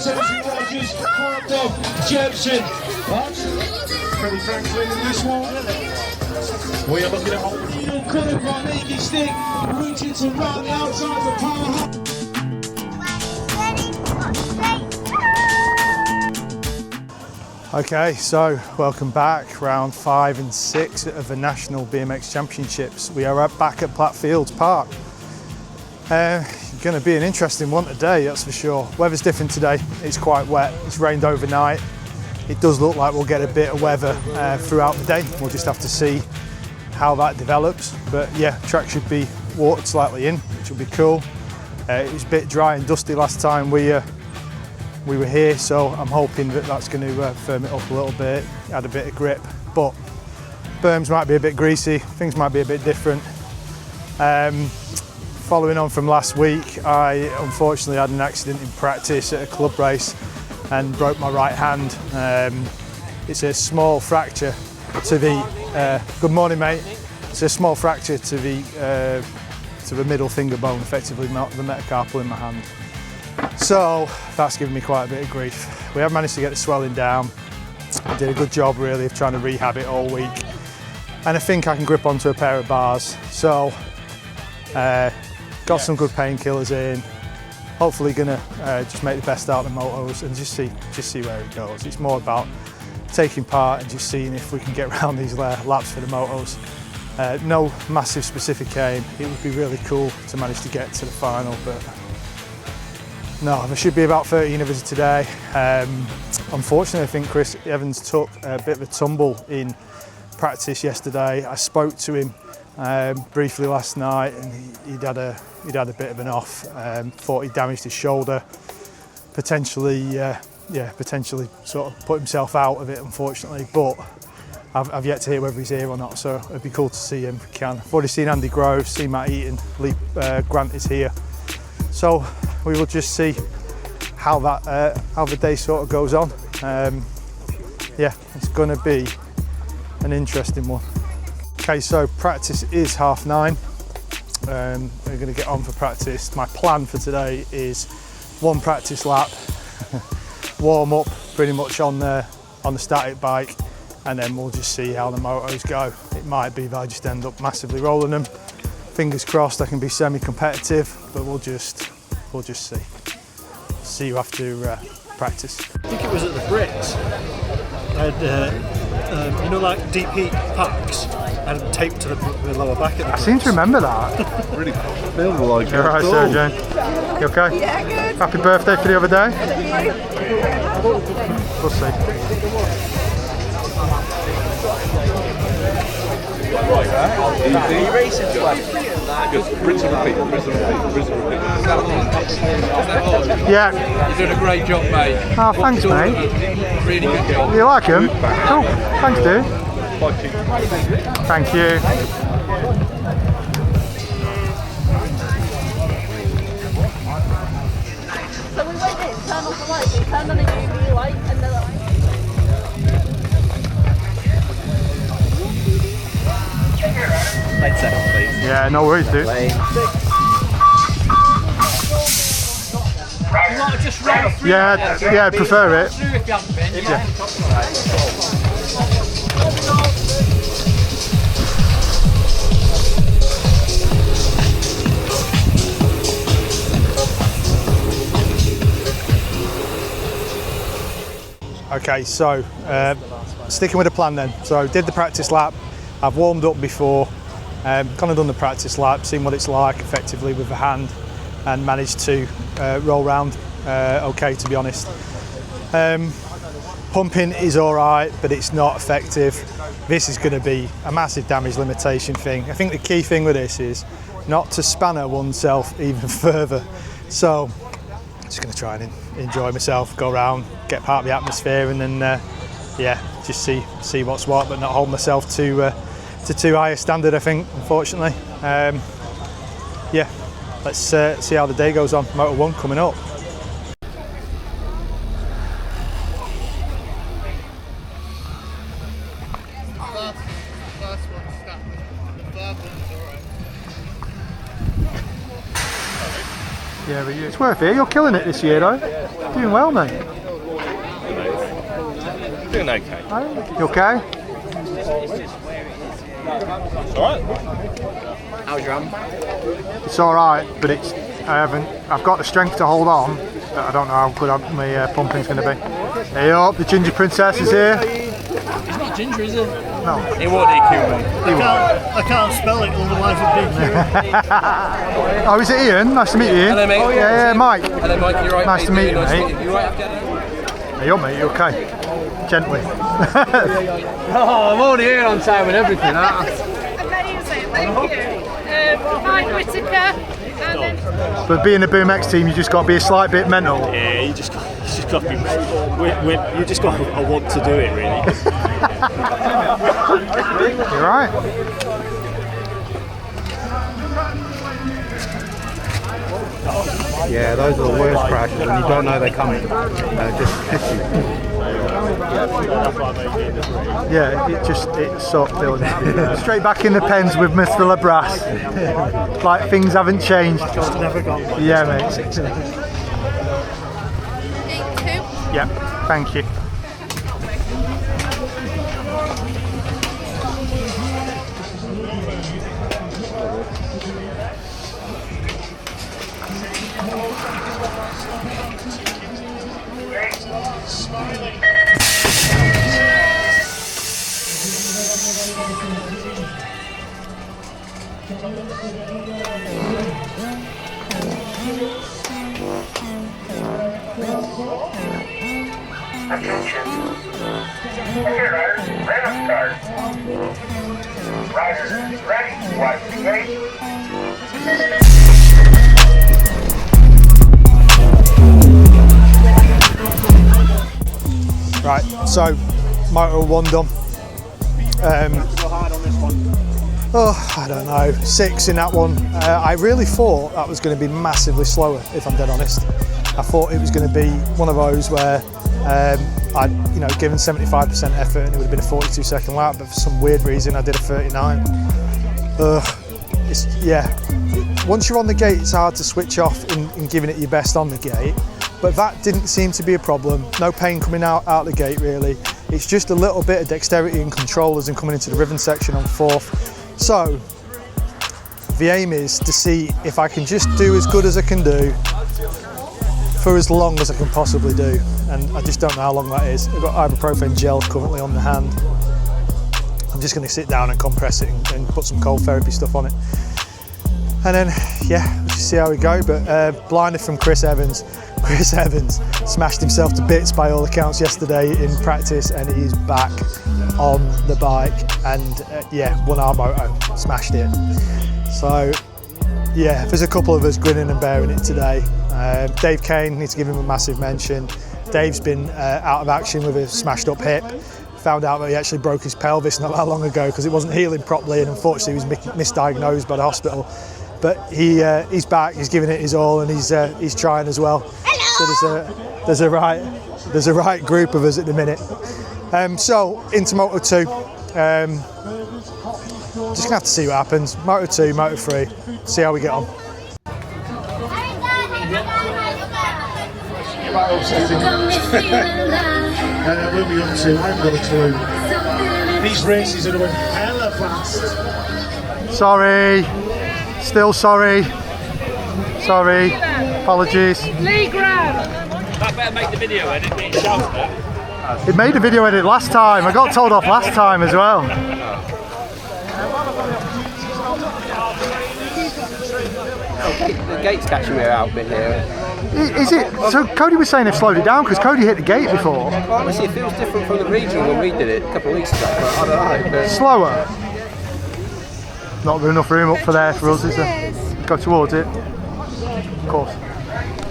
Tennessee Rogers, Carter, Jepson. Freddie Franklin in this one. We are looking at old Neil Cudder by making stick, reaching to round the outside of the power. Okay, so welcome back, round 5 and 6 of the National BMX Championships. We are back at Platt Fields Park. Going to be an interesting one today, that's for sure. Weather's different today, it's quite wet, it's rained overnight. It does look like we'll get a bit of weather throughout the day. We'll just have to see how that develops. But yeah, track should be watered slightly in, which will be cool. It was a bit dry and dusty last time we were here, so I'm hoping that that's going to firm it up a little bit, add a bit of grip. But berms might be a bit greasy, things might be a bit different. Following on from last week, I unfortunately had an accident in practice at a club race and broke my right hand. It's a small fracture to the, good morning mate, it's a small fracture to the middle finger bone, effectively the metacarpal in my hand. So that's given me quite a bit of grief. We have managed to get the swelling down. I did a good job really of trying to rehab it all week. And I think I can grip onto a pair of bars. So got some good painkillers in. Hopefully gonna just make the best out of the motos and just see where it goes. It's more about taking part and just seeing if we can get around these laps for the motos. No massive specific aim. It would be really cool to manage to get to the final, but no, there should be about 13 of us today. Unfortunately, I think Chris Evans took a bit of a tumble in practice yesterday. I spoke to him briefly last night, and he'd had a bit of an off. Thought he damaged his shoulder, potentially sort of put himself out of it, unfortunately. But I've yet to hear whether he's here or not, so it'd be cool to see him if we can. I've already seen Andy Groves, seen Matt Eaton, Lee Grant is here. So we will just see how the day sort of goes on. Yeah, it's going to be an interesting one. Okay, so practice is 9:30. We're going to get on for practice. My plan for today is one practice lap, warm up pretty much on the static bike, and then we'll just see how the motos go. It might be that I just end up massively rolling them. Fingers crossed I can be semi-competitive, but we'll just see. See you after practice. I think it was at the Brits. I had, you know, like deep heat packs. I had taped to the lower back. I seem to remember that. Really feel like you're right, Sarah Jane. You okay? Yeah, good. Happy birthday for the other day. We'll see. Easy. Racing rinse and repeat. Yeah. You're doing a great job, mate. Oh, thanks, mate. Really good job. You like him? Cool. Thanks, dude. Thank you. So we went in, turn off the light, we turned on a UV light and they're like... Light second, please. Yeah, no worries, dude. You want to just roll through? Yeah, I'd prefer it. Through if you haven't been, yeah. Okay, so sticking with the plan then. So did the practice lap. I've warmed up before, kind of done the practice lap, seen what it's like effectively with the hand, and managed to roll round okay, to be honest. Pumping is all right, but it's not effective. This is going to be a massive damage limitation thing. I think the key thing with this is not to spanner oneself even further. So I'm just going to try and enjoy myself, go around, get part of the atmosphere, and then yeah, just see what's what, but not hold myself to too high a standard, I think, unfortunately. Yeah, let's see how the day goes on. Moto 1 coming up. Yeah, Yeah, but it's worth it. You're killing it this year, though. Doing well, mate. Doing okay. You okay? Alright. How's your arm? It's all right, but it's. I've got the strength to hold on, but I don't know how good my pumping's going to be. Hey up, the ginger princess is here. He's not ginger, is he? No. He won't EQ me. I can't spell it, otherwise it'd be Oh, is it Ian? Nice to meet you. Hello, mate. Oh, yeah, Mike. Hello, Mike. You're right. Nice to meet you, mate. You right after that? Hey up, mate. You okay? Gently. Oh, I'm already here on time and everything. Amazing, thank you. Mike Whittaker. And then But being a BMX team, you just got to be a slight bit mental. Yeah, you just got to be. You just got to want to do it, really. You right? Yeah, those are the worst crashes when you don't know they're coming. Just piss you. Yeah, it sucked, Dylan. Straight back in the pens with Mr. LeBras. Like things haven't changed. Never got one. Yeah, mate. 8-2. Yeah, thank you. Attention. Okay, riders, let us start. Riders, ready, watch the gate. Right, so Moto 1 done. Oh, I don't know, 6 in that one. I really thought that was going to be massively slower, if I'm dead honest. I thought it was going to be one of those where I'd given 75% effort and it would have been a 42-second lap, but for some weird reason I did a 39. Once you're on the gate, it's hard to switch off in giving it your best on the gate. But that didn't seem to be a problem. No pain coming out the gate really. It's just a little bit of dexterity and control as I'm coming into the ribbon section on 4th. So the aim is to see if I can just do as good as I can do for as long as I can possibly do. And I just don't know how long that is. I've got ibuprofen gel currently on the hand. I'm just going to sit down and compress it and put some cold therapy stuff on it. And then, yeah, we'll just see how we go. But blinded from Chris Evans. Chris Evans smashed himself to bits by all accounts yesterday in practice, and he's back on the bike and won our moto, smashed it. So yeah, there's a couple of us grinning and bearing it today. Dave Kane, need to give him a massive mention. Dave's been out of action with a smashed up hip. Found out that he actually broke his pelvis not that long ago because it wasn't healing properly, and unfortunately he was misdiagnosed by the hospital. But he's back, he's giving it his all, and he's trying as well. So there's a right group of us at the minute. So into Moto 2, just gonna have to see what happens. Moto 2, Moto 3, see how we get on. We'll be up to, I haven't got a clue. These races are going hella fast. Sorry, still sorry. Sorry, apologies. That better make the video edit. It made a video edit last time. I got told off last time as well. The gate's catching me out a bit here. Is it? So Cody was saying they've slowed it down because Cody hit the gate before. Well, obviously it feels different from the regional when we did it a couple of weeks ago, but I don't know. But Slower? Not enough room up for there for us, is there? Go towards it. Of course.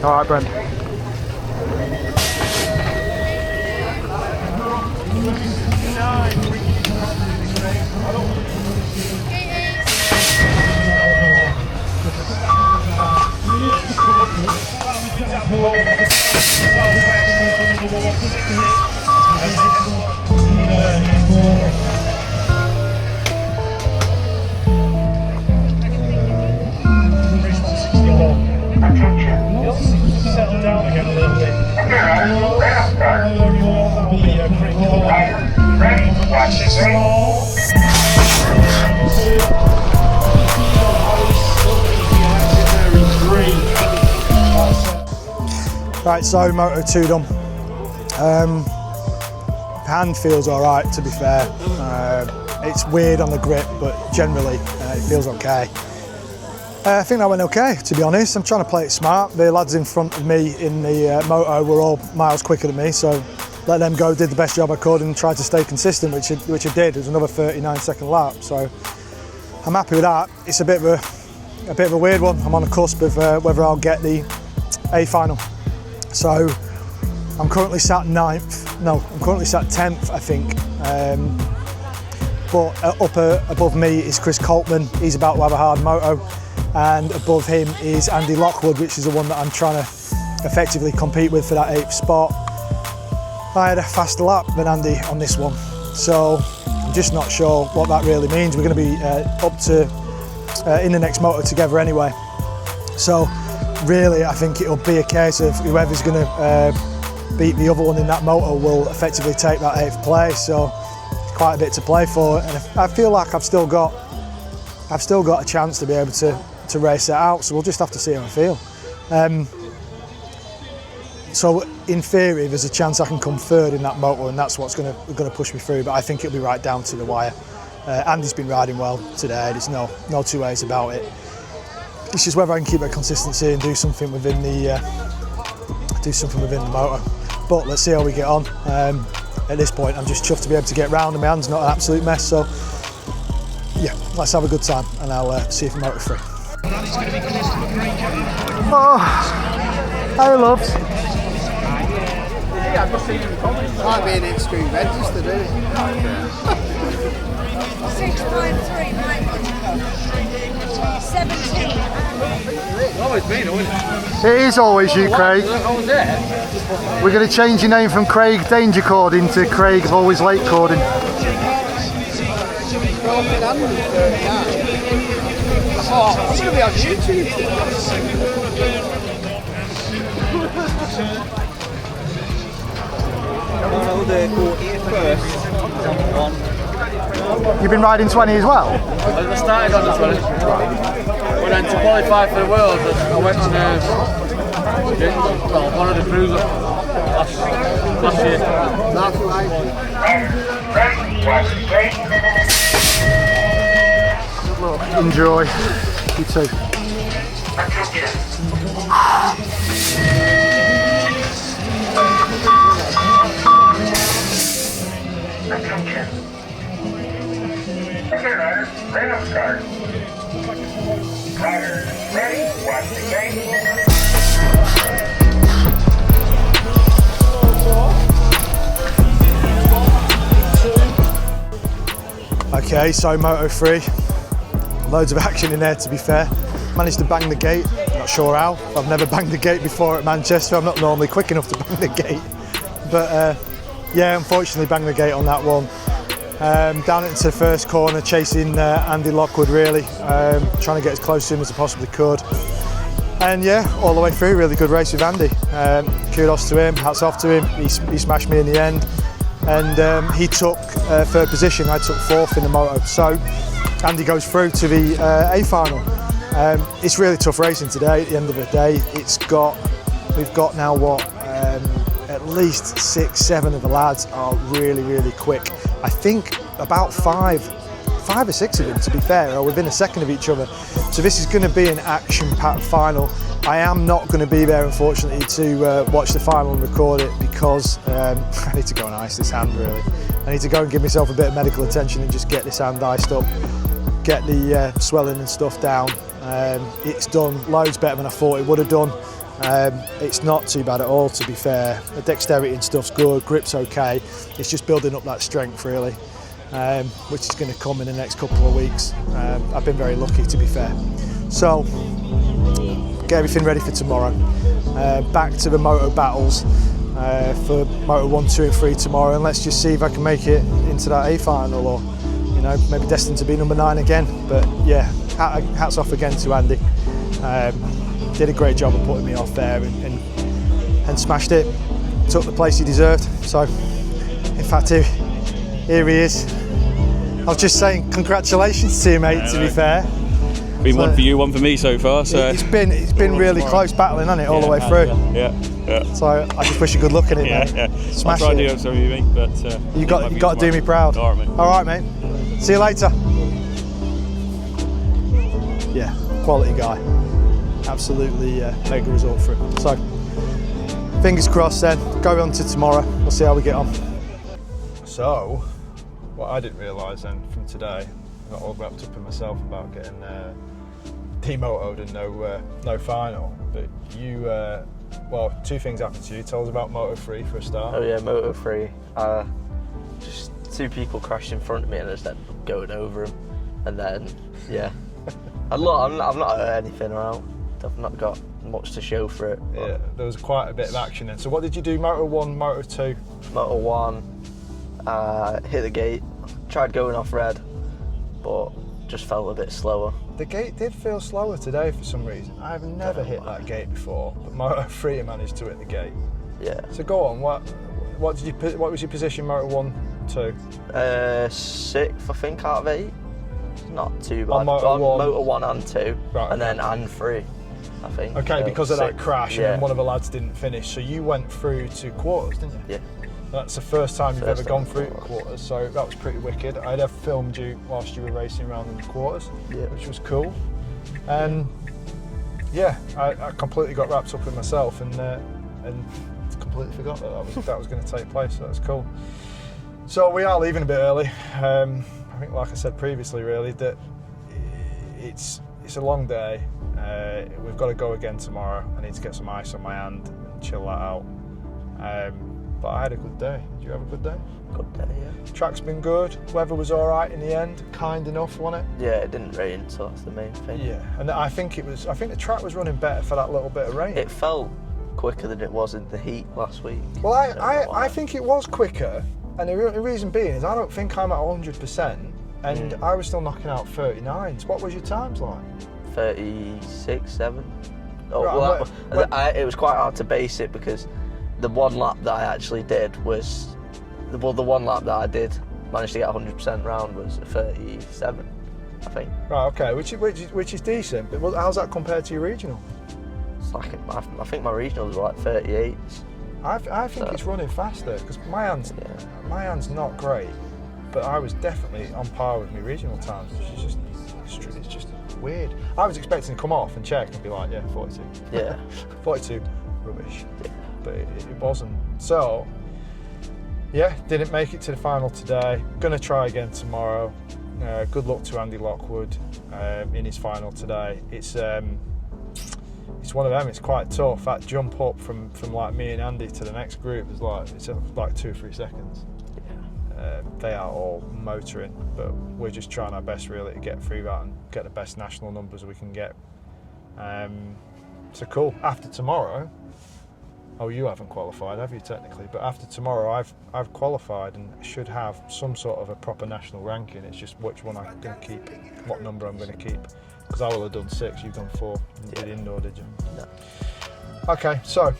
All right, Brent. Attention. Right, so Moto 2 done. Hand feels alright, to be fair. It's weird on the grip, but generally it feels okay. I think that went okay, to be honest. I'm trying to play it smart. The lads in front of me in the Moto were all miles quicker than me, so let them go, did the best job I could and tried to stay consistent, which I did. It was another 39-second lap, so I'm happy with that. It's a bit of a weird one. I'm on the cusp of whether I'll get the A final. So I'm currently sat 9th. No, I'm currently sat 10th, I think. But up above me is Chris Coltman. He's about to have a hard moto. And above him is Andy Lockwood, which is the one that I'm trying to effectively compete with for that 8th spot. I had a faster lap than Andy on this one. So I'm just not sure what that really means. We're going to be up to in the next moto together anyway. So really, I think it'll be a case of whoever's going to beat the other one in that moto will effectively take that 8th place. So it's quite a bit to play for, and I feel like I've still got a chance to be able to race it out. So we'll just have to see how I feel. So in theory, there's a chance I can come third in that moto, and that's what's going to push me through. But I think it'll be right down to the wire. Andy's been riding well today. There's no two ways about it. It's just whether I can keep that consistency and do something within the motor. But let's see how we get on. At this point, I'm just chuffed to be able to get round, and my hand's not an absolute mess. So yeah, let's have a good time, and I'll see you for moto 3. Oh, hi, loves. Yeah, I've just seen him comment. Might be an extreme registered, isn't it? 653, 17. It's always been, isn't it? It is always you, Craig. I was there. We're going to change your name from Craig Danger Cording to Craig Always Late Cording. Oh, I'm going to be on YouTube. You've been riding 20 as well? I started on the 20. But then to qualify for the World, I went on one of the cruisers last year. That's right. Enjoy. You too. Okay, riders, stand-up start. Riders, ready, watch the gate. Okay, so Moto 3, loads of action in there to be fair. Managed to bang the gate, not sure how. I've never banged the gate before at Manchester. I'm not normally quick enough to bang the gate. But yeah, unfortunately banged the gate on that one. Down into the first corner, chasing Andy Lockwood really, trying to get as close to him as I possibly could. And yeah, all the way through, really good race with Andy. Kudos to him, hats off to him, he smashed me in the end. And he took third position, I took fourth in the moto. So Andy goes through to the A final. It's really tough racing today at the end of the day. We've got now what, at least 6-7 of the lads are really, really quick. I think about five or six of them, to be fair, are within a second of each other. So this is going to be an action-packed final. I am not going to be there, unfortunately, to watch the final and record it because I need to go and ice this hand, really. I need to go and give myself a bit of medical attention and just get this hand iced up, get the swelling and stuff down. It's done loads better than I thought it would have done. It's not too bad at all, to be fair. The dexterity and stuff's good, grip's okay. It's just building up that strength, really, which is going to come in the next couple of weeks. I've been very lucky, to be fair. So, get everything ready for tomorrow. Back to the moto battles for Moto 1, 2 and 3 tomorrow, and let's just see if I can make it into that A final, or you know, maybe destined to be number 9 again. But yeah, hats off again to Andy. Did a great job of putting me off there and smashed it. Took the place he deserved. So, in fact, Here he is. I was just saying congratulations to you, mate, to be fair. Been one for you, one for me so far. So it's been really close battling, hasn't it, all the way through? Yeah. So I just wish you good luck in it, mate. Yeah. Smash I'll try it. and do it for you, mate. But you got to do me proud. All right, mate. All right, mate. See you later. Yeah, quality guy. Absolutely mega result for him. So fingers crossed then. Go on to tomorrow. We'll see how we get on. So, what I didn't realise then from today, I got all wrapped up in myself about getting demotoed and no final. But you, well, two things happened to you. Tell us about Moto 3 for a start. Oh yeah, Moto 3. Just two people crashed in front of me and I just ended up going over them. And then, yeah. I've not heard anything around. I've not got much to show for it. Yeah, there was quite a bit of action then. So what did you do, Moto 1, Moto 2? Moto 1, hit the gate, tried going off red, but just felt a bit slower. The gate did feel slower today for some reason. I've never hit that gate before, but Moto 3 managed to hit the gate. Yeah. So go on, what was your position, Moto 1, 2? 6th, I think, out of 8. Not too bad. On Moto 1 and 2, right, and then and 3, I think. Okay, because of that crash, yeah. and one of the lads didn't finish, so you went through to quarters, didn't you? Yeah. That's the first time you've ever gone through quarters. quarters, so that was pretty wicked. I'd have filmed you whilst you were racing around in the quarters, which was cool. And yeah, I completely got wrapped up in myself and completely forgot that was going to take place. So that's cool. So we are leaving a bit early. I think, like I said previously, really, that it's a long day. We've got to go again tomorrow. I need to get some ice on my hand and chill that out. But I had a good day. Did you have a good day? Good day, yeah. Track's been good. Weather was all right in the end. Kind enough, wasn't it? Yeah, it didn't rain, so that's the main thing. Yeah, and I think the track was running better for that little bit of rain. It felt quicker than it was in the heat last week. Well, I think it was quicker, and the reason being is I don't think I'm at 100%, and I was still knocking out 39s. What was your times like? 36, 7. Oh, right, well, it was quite hard to base it because the one lap that I actually did was, the one lap that I did managed to get 100% round was 37, I think. Right, okay, which is decent. But how's that compared to your regional? It's like, I think my regional was like 38s. I think it's running faster because my hand's not great, but I was definitely on par with my regional times, which is it's just weird. I was expecting to come off and check and be like, yeah, 42. Yeah. 42, rubbish. Yeah. But it wasn't. So, yeah, didn't make it to the final today. Gonna try again tomorrow. Good luck to Andy Lockwood in his final today. It's one of them. It's quite tough. That jump up from like me and Andy to the next group is like 2 or 3 seconds. They are all motoring, but we're just trying our best really to get through that and get the best national numbers we can get. So cool. After tomorrow. Oh, you haven't qualified, have you, technically? But after tomorrow, I've qualified and should have some sort of a proper national ranking. It's just which one I'm going to keep, what number I'm going to keep. Because I will have done 6, you've done 4. You did indoor, did you? No. Okay, so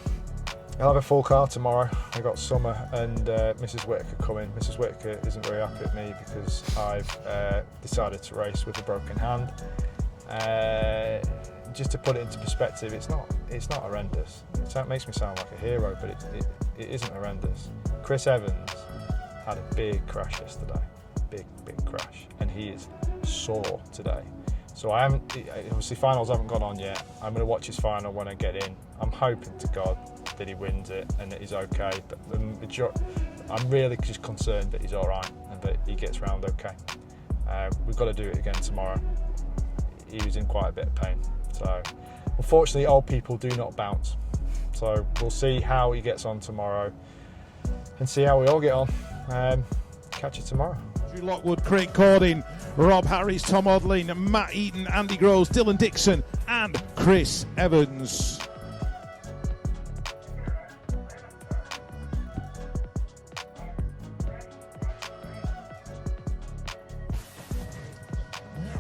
I'll have a full car tomorrow. I got Summer and Mrs. Whitaker coming. Mrs. Whitaker isn't very happy at me because I've decided to race with a broken hand. Just to put it into perspective, it's not horrendous. It makes me sound like a hero, but it isn't horrendous. Chris Evans had a big crash yesterday, big crash, and he is sore today. So obviously finals haven't gone on yet. I'm going to watch his final when I get in. I'm hoping to God that he wins it and that he's okay, but I'm really just concerned that he's all right and that he gets round okay. We've got to do it again tomorrow. He was in quite a bit of pain. So, unfortunately, old people do not bounce. So, we'll see how he gets on tomorrow and see how we all get on. Catch you tomorrow. Andrew Lockwood, Craig Cordin, Rob Harris, Tom Odling, Matt Eaton, Andy Groves, Dylan Dixon, and Chris Evans.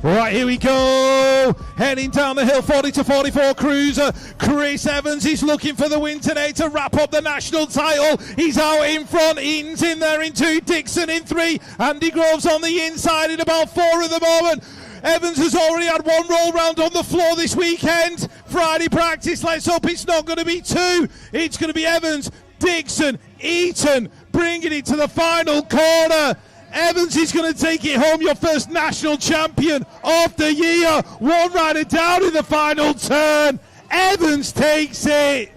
Right, here we go. Heading down the hill, 40 to 44 cruiser. Chris Evans is looking for the win today to wrap up the national title. He's out in front. Eaton's in there in 2, Dixon in 3. Andy Groves on the inside in about 4 at the moment. Evans has already had 1 roll round on the floor this weekend. Friday practice, let's hope it's not going to be 2. It's going to be Evans, Dixon, Eaton bringing it to the final corner. Evans is going to take it home, your first national champion of the year. 1 rider down in the final turn. Evans takes it.